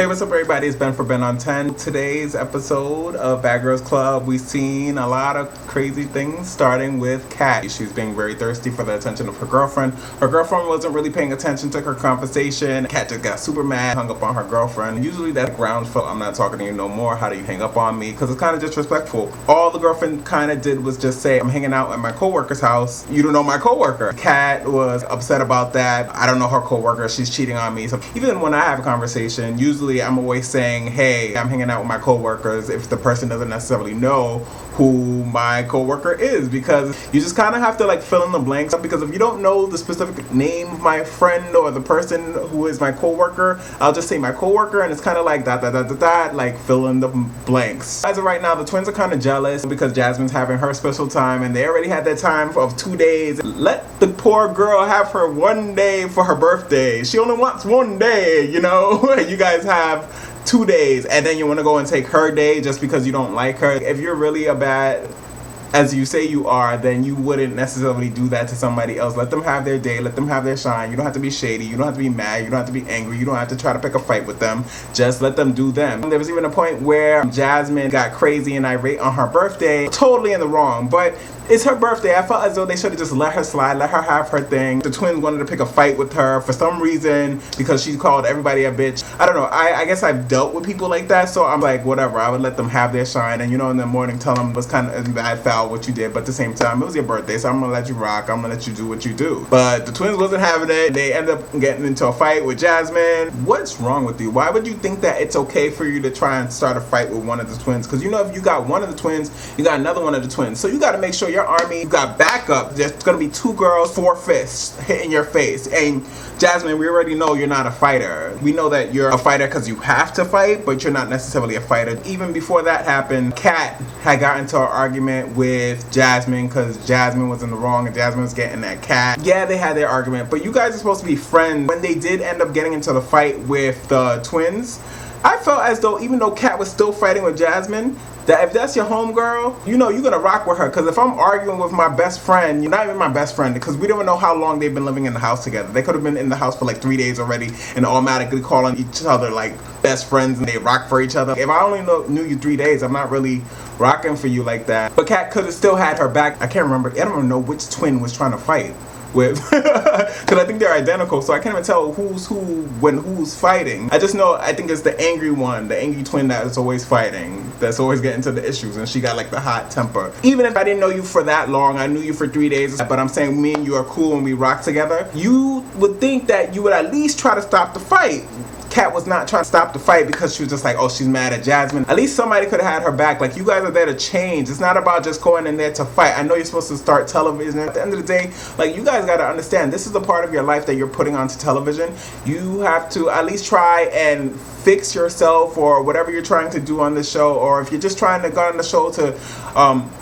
Hey, what's up everybody? It's Ben for Ben on 10. Today's episode of Bad Girls Club, we've seen a lot of crazy things, starting with Kat. She's being very thirsty for the attention of her girlfriend. Her girlfriend wasn't really paying attention to her conversation. Kat just got super mad, hung up on her girlfriend. Usually that grounds for I'm not talking to you no more, how do you hang up on me? Because it's kind of disrespectful. All the girlfriend kind of did was just say, I'm hanging out at my coworker's house. You don't know my coworker. Kat was upset about that. I don't know her coworker. She's cheating on me. So even when I have a conversation, usually I'm always saying, hey, I'm hanging out with my coworkers, if the person doesn't necessarily know who my coworker is, because you just kind of have to like fill in the blanks, because if you don't know the specific name of my friend or the person who is my coworker, I'll just say my coworker, and it's kind of like that, like fill in the blanks. As of right now, the twins are kind of jealous because Jasmine's having her special time, and they already had that time of 2 days. Let the poor girl have her 1 day for her birthday. She only wants 1 day, you know. You guys have 2 days, and then you want to go and take her day just because you don't like her. If you're really a bad, as you say you are, then you wouldn't necessarily do that to somebody else. Let them have their day, let them have their shine. You don't have to be shady, you don't have to be mad, you don't have to be angry, you don't have to try to pick a fight with them. Just let them do them. There was even a point where Jasmine got crazy and irate on her birthday, totally in the wrong, but it's her birthday. I felt as though they should have just let her slide, let her have her thing. The twins wanted to pick a fight with her for some reason because she called everybody a bitch. I don't know. I guess I've dealt with people like that, so I'm like, whatever. I would let them have their shine, and you know, in the morning tell them it was kind of bad foul what you did, but at the same time, it was your birthday, so I'm gonna let you rock. I'm gonna let you do what you do. But the twins wasn't having it. They end up getting into a fight with Jasmine. What's wrong with you? Why would you think that it's okay for you to try and start a fight with one of the twins? Because you know, if you got one of the twins, you got another one of the twins. So you got to make sure your army, you got backup. There's gonna be 2 girls, 4 fists hitting your face. And Jasmine, we already know you're not a fighter. We know that you're a fighter because you have to fight, but you're not necessarily a fighter. Even before that happened, Kat had got into an argument with Jasmine because Jasmine was in the wrong and Jasmine was getting at Kat. Yeah, they had their argument, but you guys are supposed to be friends. When they did end up getting into the fight with the twins, I felt as though even though Kat was still fighting with Jasmine, that if that's your homegirl, you know you're gonna rock with her. Because if I'm arguing with my best friend, you're not even my best friend, because we don't know how long they've been living in the house together. They could have been in the house for like 3 days already and automatically calling each other like best friends, and they rock for each other. If I only knew you 3 days, I'm not really rocking for you like that. But Kat could have still had her back. I can't remember. I don't even know which twin was trying to fight with, because I think they're identical, so I can't even tell who's who when who's fighting. I just know, I think it's the angry one, the angry twin that is always fighting, that's always getting to the issues, and she got like the hot temper. Even if I didn't know you for that long, I knew you for 3 days, but I'm saying me and you are cool and we rock together, you would think that you would at least try to stop the fight. Kat was not trying to stop the fight because she was just like, oh, she's mad at Jasmine. At least somebody could have had her back. Like, you guys are there to change. It's not about just going in there to fight. I know you're supposed to start television. At the end of the day, like, you guys got to understand, this is a part of your life that you're putting onto television. You have to at least try and fix yourself or whatever you're trying to do on the show. Or if you're just trying to go on the show to,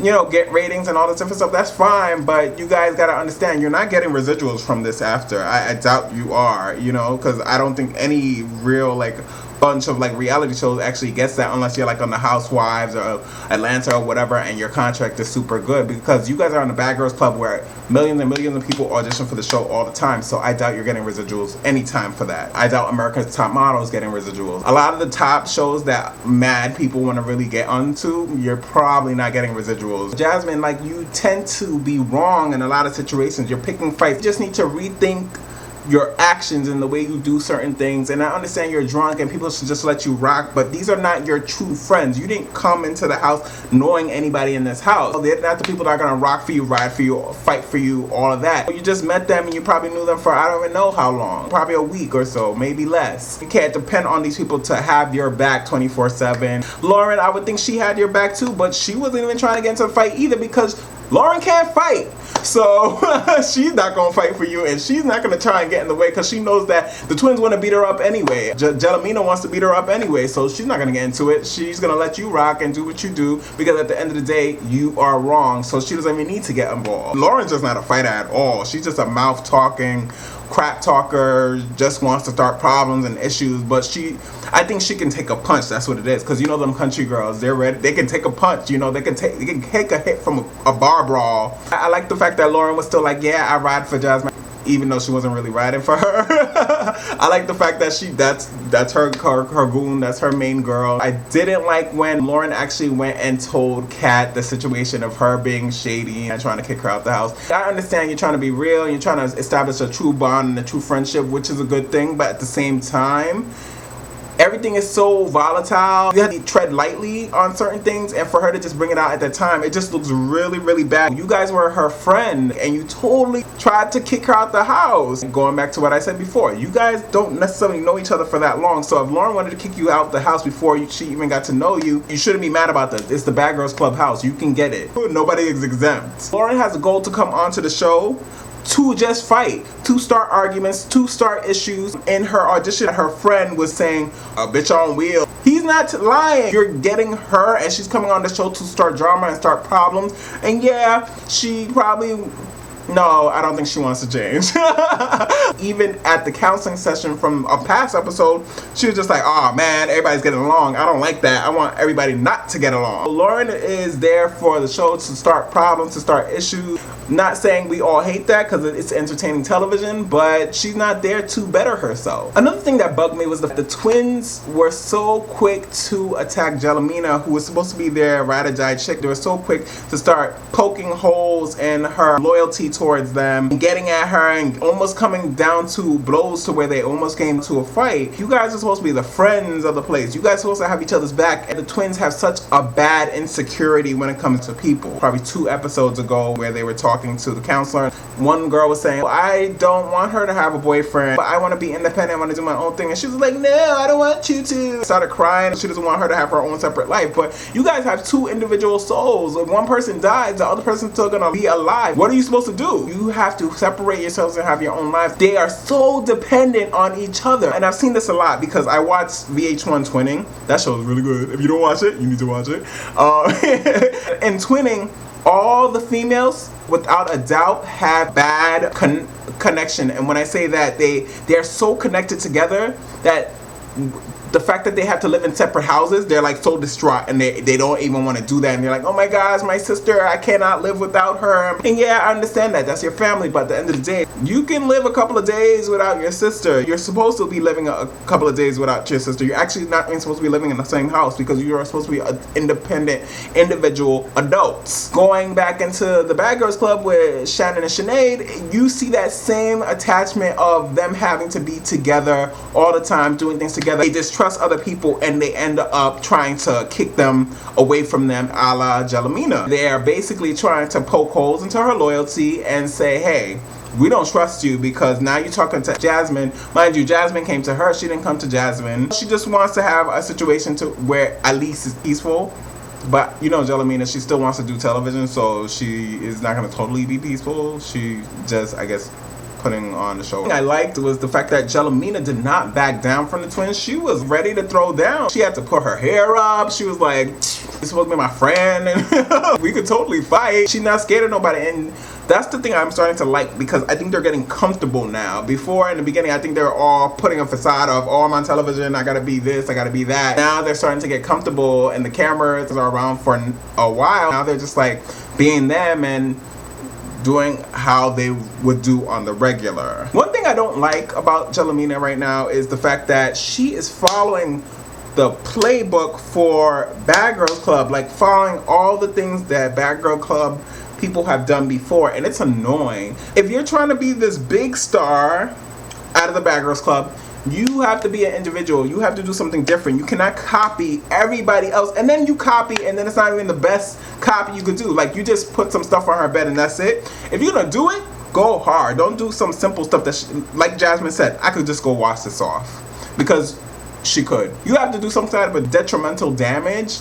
you know, get ratings and all this different stuff, that's fine. But you guys got to understand, you're not getting residuals from this after. I doubt you are, you know, because I don't think any real like bunch of like reality shows actually gets that, unless you're like on the Housewives or Atlanta or whatever, and your contract is super good, because you guys are on the Bad Girls Club where millions and millions of people audition for the show all the time. So I doubt you're getting residuals anytime for that. I doubt America's Top Model is getting residuals. A lot of the top shows that mad people want to really get onto, you're probably not getting residuals. Jasmine, like, you tend to be wrong in a lot of situations. You're picking fights. You just need to rethink your actions and the way you do certain things. And I understand you're drunk and people should just let you rock, but these are not your true friends. You didn't come into the house knowing anybody in this house. They're not the people that are gonna rock for you, ride for you, fight for you, all of that. You just met them and you probably knew them for I don't even know how long, probably a week or so, maybe less. You can't depend on these people to have your back 24/7. Lauren, I would think she had your back too, but she wasn't even trying to get into a fight either, because Lauren can't fight. So she's not gonna fight for you, and she's not gonna try and get in the way, because she knows that the twins want to beat her up anyway. Jela wants to beat her up anyway, so she's not gonna get into it. She's gonna let you rock and do what you do, because at the end of the day, you are wrong. So she doesn't even need to get involved. Lauren's just not a fighter at all. She's just a mouth talking, crap talker, just wants to start problems and issues. But I think she can take a punch. That's what it is. Because you know them country girls, they're ready. They can take a punch. You know, they can take a hit from a bar brawl. I like the fact that Lauren was still like, yeah, I ride for Jasmine. even though she wasn't really riding for her. I like the fact that that's her goon, that's her main girl. I didn't like when Lauren actually went and told Kat the situation of her being shady and trying to kick her out the house. I understand you're trying to be real, you're trying to establish a true bond and a true friendship, which is a good thing, but at the same time, everything is so volatile. You have to tread lightly on certain things, and for her to just bring it out at that time, it just looks really, really bad. You guys were her friend, and you totally tried to kick her out the house. Going back to what I said before, you guys don't necessarily know each other for that long, so if Lauren wanted to kick you out the house before she even got to know you, you shouldn't be mad about that. It's the Bad Girls Club house. You can get it. Nobody is exempt. Lauren has a goal to come onto the show to just fight, to start arguments, to start issues. In her audition, her friend was saying, a bitch on wheel. He's not lying. You're getting her, and she's coming on the show to start drama and start problems. And yeah, she probably... No, I don't think she wants to change. Even at the counseling session from a past episode, she was just like, oh man, everybody's getting along. I don't like that. I want everybody not to get along. Lauren is there for the show to start problems, to start issues. Not saying we all hate that because it's entertaining television, but she's not there to better herself. Another thing that bugged me was that the twins were so quick to attack Jelena, who was supposed to be their ride-or-die chick. They were so quick to start poking holes in her loyalty towards them, getting at her, and almost coming down to blows to where they almost came to a fight. You guys are supposed to be the friends of the place. You guys are supposed to have each other's back, and the twins have such a bad insecurity when it comes to people. Probably 2 episodes ago where they were talking to the counselor, one girl was saying, well, I don't want her to have a boyfriend, but I want to be independent, I want to do my own thing, and she was like, no, I don't want you to. Started crying. She doesn't want her to have her own separate life. But you guys have 2 individual souls. If one person dies, the other person's still gonna be alive. What are you supposed to do? You have to separate yourselves and have your own lives. They are so dependent on each other, and I've seen this a lot because I watched VH1 Twinning. That show is really good. If you don't watch it, you need to watch it. In Twinning, all the females, without a doubt, have bad connection. And when I say that, they're so connected together that the fact that they have to live in separate houses, they're like so distraught, and they don't even want to do that, and they're like, oh my gosh, my sister, I cannot live without her. And yeah, I understand that, that's your family, but at the end of the day, you can live a couple of days without your sister. You're supposed to be living a couple of days without your sister. You're actually not even supposed to be living in the same house because you are supposed to be independent individual adults. Going back into the Bad Girls Club with Shannon and Sinead, you see that same attachment of them having to be together all the time, doing things together. They distrust other people, and they end up trying to kick them away from them, a la Jelena. They are basically trying to poke holes into her loyalty and say, hey, we don't trust you because now you're talking to Jasmine. Mind you, Jasmine came to her. She didn't come to Jasmine. She just wants to have a situation to where at least it's peaceful. But you know, Jelena, she still wants to do television, so she is not going to totally be peaceful. She just, I guess, putting on the show. What I liked was the fact that Jelena did not back down from the twins. She was ready to throw down. She had to put her hair up. She was like, you're supposed to be my friend, and we could totally fight. She's not scared of nobody, and that's the thing I'm starting to like, because I think they're getting comfortable now. Before, in the beginning, I think they're all putting a facade of, oh, I'm on television, I gotta be this, I gotta be that. Now they're starting to get comfortable, and the cameras are around for a while. Now they're just like being them and doing how they would do on the regular. One thing I don't like about Jelena right now is the fact that she is following the playbook for Bad Girls Club, like following all the things that Bad Girl Club people have done before, and it's annoying. If you're trying to be this big star out of the Bad Girls Club, you have to be an individual. You have to do something different. You cannot copy everybody else, and then you copy, and then it's not even the best copy you could do. Like, you just put some stuff on her bed and that's it. If you're gonna do it, go hard. Don't do some simple stuff that, like Jasmine said, I could just go wash this off, because she could. You have to do some kind of a detrimental damage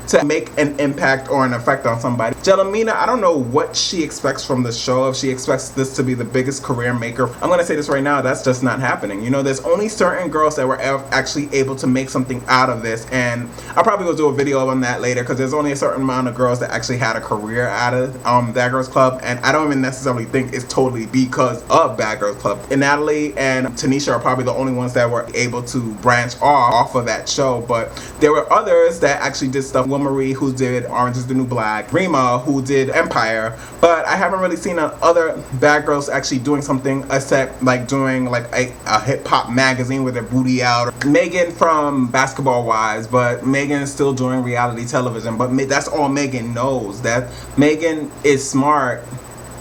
to make an impact or an effect on somebody. Jelena, I don't know what she expects from the show. If she expects this to be the biggest career maker, I'm gonna say this right now, that's just not happening. You know, there's only certain girls that were actually able to make something out of this, and I'll probably go do a video on that later, because there's only a certain amount of girls that actually had a career out of Bad Girls Club, and I don't even necessarily think it's totally because of Bad Girls Club. And Natalie and Tanisha are probably the only ones that were able to branch off of that show, but there were others that actually did stuff. Ava Marie, who did Orange is the New Black, Rima, who did Empire, but I haven't really seen other bad girls actually doing something except like doing like a hip-hop magazine with their booty out. Megan from Basketball Wives, but Megan is still doing reality television, but that's all Megan knows. That Megan is smart.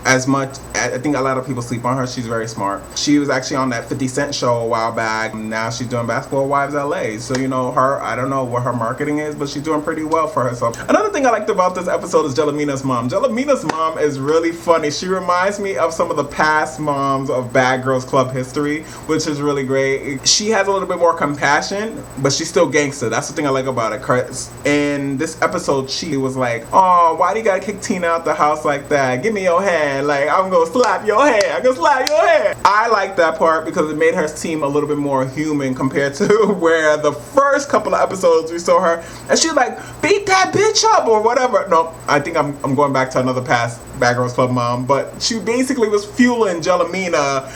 As much, I think a lot of people sleep on her. She's very smart. She was actually on that 50 Cent show a while back. Now she's doing Basketball Wives LA. So, you know, her, I don't know what her marketing is, but she's doing pretty well for herself. Another thing I liked about this episode is Jelamina's mom. Jelamina's mom is really funny. She reminds me of some of the past moms of Bad Girls Club history, which is really great. She has a little bit more compassion, but she's still gangster. That's the thing I like about it. In this episode, she was like, oh, why do you gotta kick Tina out the house like that? Give me your hand. Like, I'm gonna slap your hand. I'm gonna slap your hand. I like that part because it made her seem a little bit more human compared to where the first couple of episodes we saw her and she was like, beat that bitch up or whatever. No, I think I'm going back to another past Bad Girls Club mom, but she basically was fueling Jelamina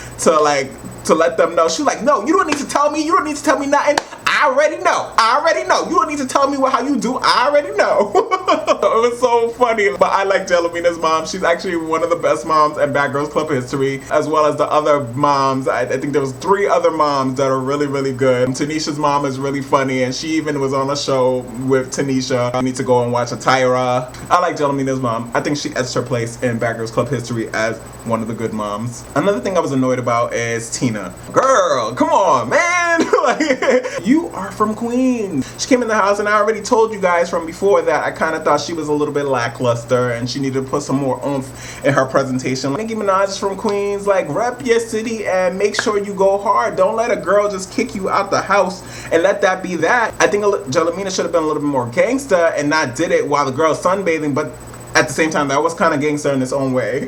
to let them know. She was like, no, you don't need to tell me. You don't need to tell me nothing. I already know. I already know. You don't need to tell me how you do. I already know. It was so funny. But I like Jelamina's mom. She's actually one of the best moms in Bad Girls Club history, as well as the other moms. I think there was 3 other moms that are really, really good. Tanisha's mom is really funny, and she even was on a show with Tanisha. You need to go and watch Tyra. I like Jelamina's mom. I think she etched her place in Bad Girls Club history as one of the good moms. Another thing I was annoyed about is Tina. Girl, come on, man. Like, you are from Queens. She came in the house, and I already told you guys from before that I kind of thought she was a little bit lackluster and she needed to put some more oomph in her presentation. Nicki Minaj is from Queens. Like, rep your city and make sure you go hard. Don't let a girl just kick you out the house and let that be that. I think Jelamina should have been a little bit more gangster and not did it while the girl's sunbathing, but at the same time, that was kind of gangster in its own way.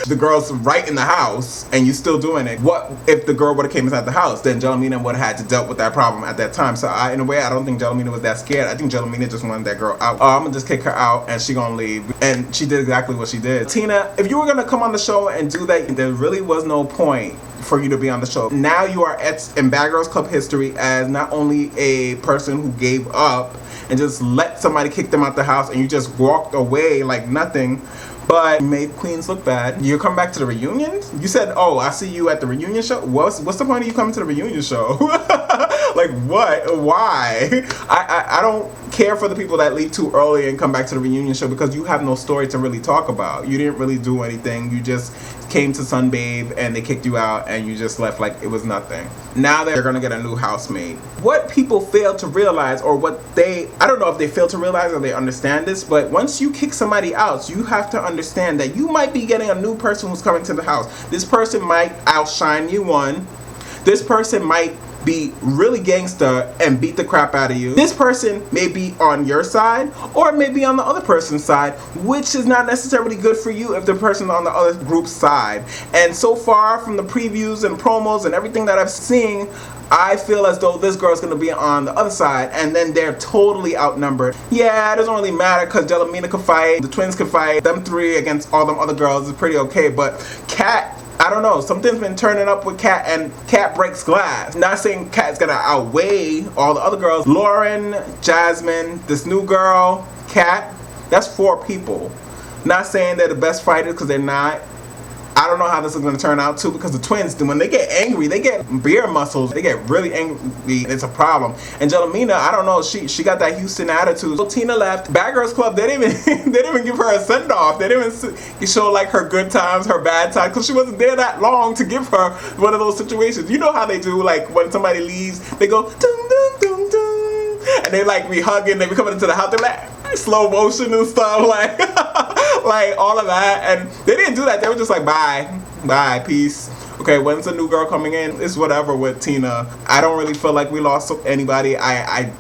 The girl's right in the house, and you still doing it. What if the girl would have came inside the house? Then Jelamina would have had to dealt with that problem at that time. So in a way, I don't think Jelamina was that scared. I think Jelamina just wanted that girl out. I'm gonna just kick her out, and she gonna leave. And she did exactly what she did. Tina, if you were gonna come on the show and do that, there really was no point for you to be on the show. Now you are in Bad Girls Club history as not only a person who gave up and just let somebody kick them out the house and you just walked away like nothing, but made Queens look bad. You come back to the reunion? You said, oh, I see you at the reunion show? What's the point of you coming to the reunion show? Like, what? Why? I don't care for the people that leave too early and come back to the reunion show because you have no story to really talk about. You didn't really do anything. You just came to Sunbabe and they kicked you out and you just left like it was nothing. Now they're gonna get a new housemate. What people fail to realize, or I don't know if they fail to realize or they understand this, but once you kick somebody out, you have to understand that you might be getting a new person who's coming to the house. This person might outshine you one. This person might be really gangster and beat the crap out of you. This person may be on your side or may be on the other person's side, which is not necessarily good for you if the person's on the other group's side. And so far from the previews and promos and everything that I've seen, I feel as though this girl's gonna be on the other side, and then they're totally outnumbered. Yeah, it doesn't really matter because Jelamina could fight, the twins could fight, them 3 against all them other girls is pretty okay, but Kat, I don't know, something's been turning up with Kat, and Kat breaks glass. Not saying Kat's gonna outweigh all the other girls. Lauren, Jasmine, this new girl, Kat, that's 4 people. Not saying they're the best fighters because they're not. I don't know how this is going to turn out too, because the twins, when they get angry, they get beer muscles. They get really angry. It's a problem. And Jelamina, I don't know, she got that Houston attitude. So Tina left. Bad Girls Club, they didn't even give her a send off. They didn't even show like her good times, her bad times, because she wasn't there that long to give her one of those situations. You know how they do, like when somebody leaves, they go dum dum dum dum, and they like be hugging, they be coming into the house, they're like slow motion and stuff, like like all of that. And they didn't do that. They were just like, bye, peace. Okay, when's the new girl coming in? It's whatever with Tina. I don't really feel like we lost anybody. I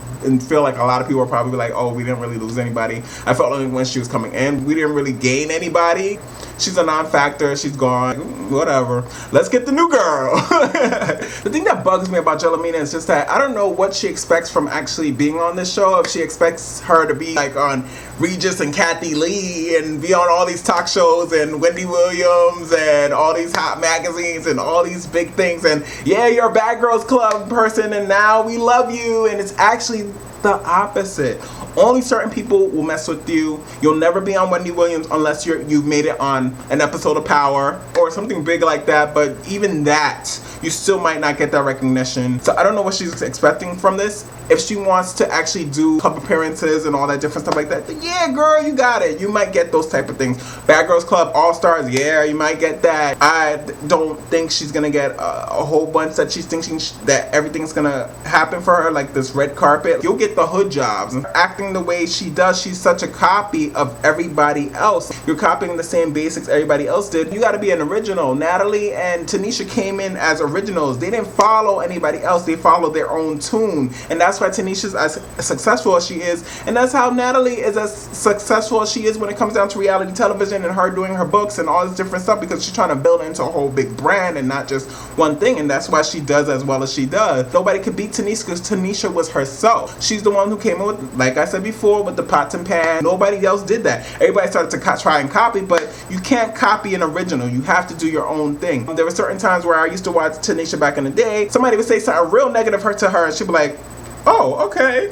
feel like a lot of people are probably like, oh, we didn't really lose anybody. I felt like when she was coming in, we didn't really gain anybody. She's a non-factor. She's gone. Whatever. Let's get the new girl. The thing that bugs me about Jelamina is just that I don't know what she expects from actually being on this show. If she expects her to be like on Regis and Kathy Lee and be on all these talk shows and Wendy Williams and all these hot magazines and all these big things, and yeah, you're a Bad Girls Club person and now we love you, and it's actually the opposite. Only certain people will mess with you. You'll never be on Wendy Williams unless you've made it on an episode of Power or something big like that. But even that, you still might not get that recognition. So I don't know what she's expecting from this. If she wants to actually do club appearances and all that different stuff like that, then yeah, girl, you got it. You might get those type of things. Bad Girls Club All Stars, yeah, you might get that. I don't think she's gonna get a whole bunch that she's thinking that everything's gonna happen for her, like this red carpet. You'll get the hood jobs. And acting the way she does, she's such a copy of everybody else. You're copying the same basics everybody else did. You gotta be an original. Natalie and Tanisha came in as originals. They didn't follow anybody else. They followed their own tune. And that's why Tanisha's as successful as she is. And that's how Natalie is as successful as she is when it comes down to reality television and her doing her books and all this different stuff, because she's trying to build into a whole big brand and not just one thing. And that's why she does as well as she does. Nobody could beat Tanisha because Tanisha was herself. She's the one who came in with, like I said before, with the pots and pans. Nobody else did that. Everybody started to try and copy, but you can't copy an original. You have to do your own thing. There were certain times where I used to watch Tanisha back in the day. Somebody would say something real negative to her and she'd be like, oh, okay.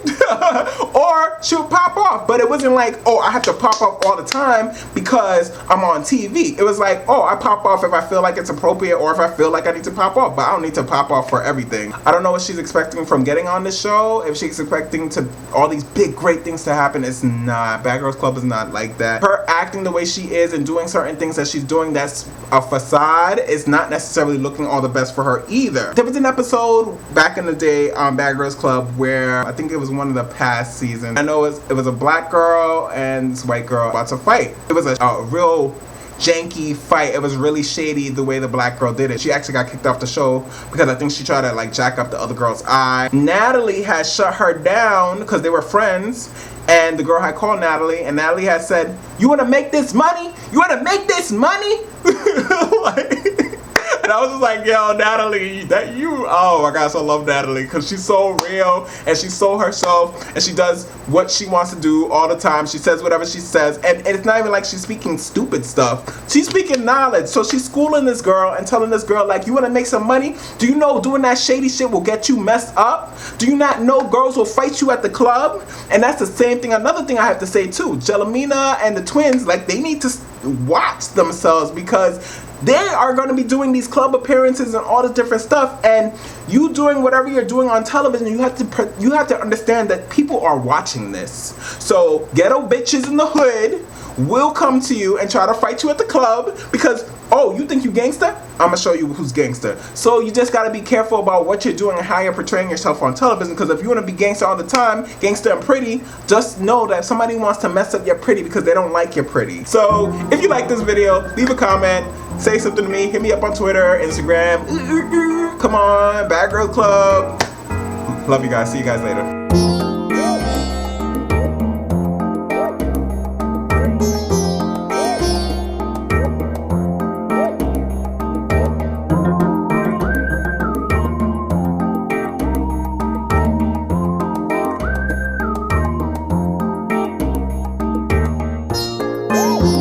Or she would pop off, but it wasn't like, oh, I have to pop off all the time because I'm on TV. It was like, oh, I pop off if I feel like it's appropriate or if I feel like I need to pop off, but I don't need to pop off for everything. I don't know what she's expecting from getting on this show. If she's expecting to all these big, great things to happen, it's not. Bad Girls Club is not like that. Her acting the way she is and doing certain things that she's doing that's a facade is not necessarily looking all the best for her either. There was an episode back in the day on Bad Girls Club where I think it was one of the past seasons. I know it was a black girl and this white girl about to fight. It was a real janky fight. It was really shady the way the black girl did it. She actually got kicked off the show because I think she tried to like jack up the other girl's eye. Natalie had shut her down because they were friends, and the girl had called Natalie, and Natalie had said, "You want to make this money? You want to make this money?" And I was just like, yo, Natalie, oh my gosh, I love Natalie because she's so real and she's so herself and she does what she wants to do all the time. She says whatever she says, and it's not even like she's speaking stupid stuff. She's speaking knowledge. So she's schooling this girl and telling this girl, like, you want to make some money? Do you know doing that shady shit will get you messed up? Do you not know girls will fight you at the club? And that's the same thing. Another thing I have to say too, Jelamina and the twins, like, they need to watch themselves because they are going to be doing these club appearances and all this different stuff, and you doing whatever you're doing on television, you have to understand that people are watching this. So ghetto bitches in the hood will come to you and try to fight you at the club because, oh, you think you gangster? I'm gonna show you who's gangster. So you just gotta be careful about what you're doing and how you're portraying yourself on television, because if you want to be gangster all the time, gangster and pretty, just know that somebody wants to mess up your pretty because they don't like your pretty. So if you like this video, leave a comment, say something to me, hit me up on Twitter, Instagram. Come on, Bad Girls Club. Love you guys. See you guys later.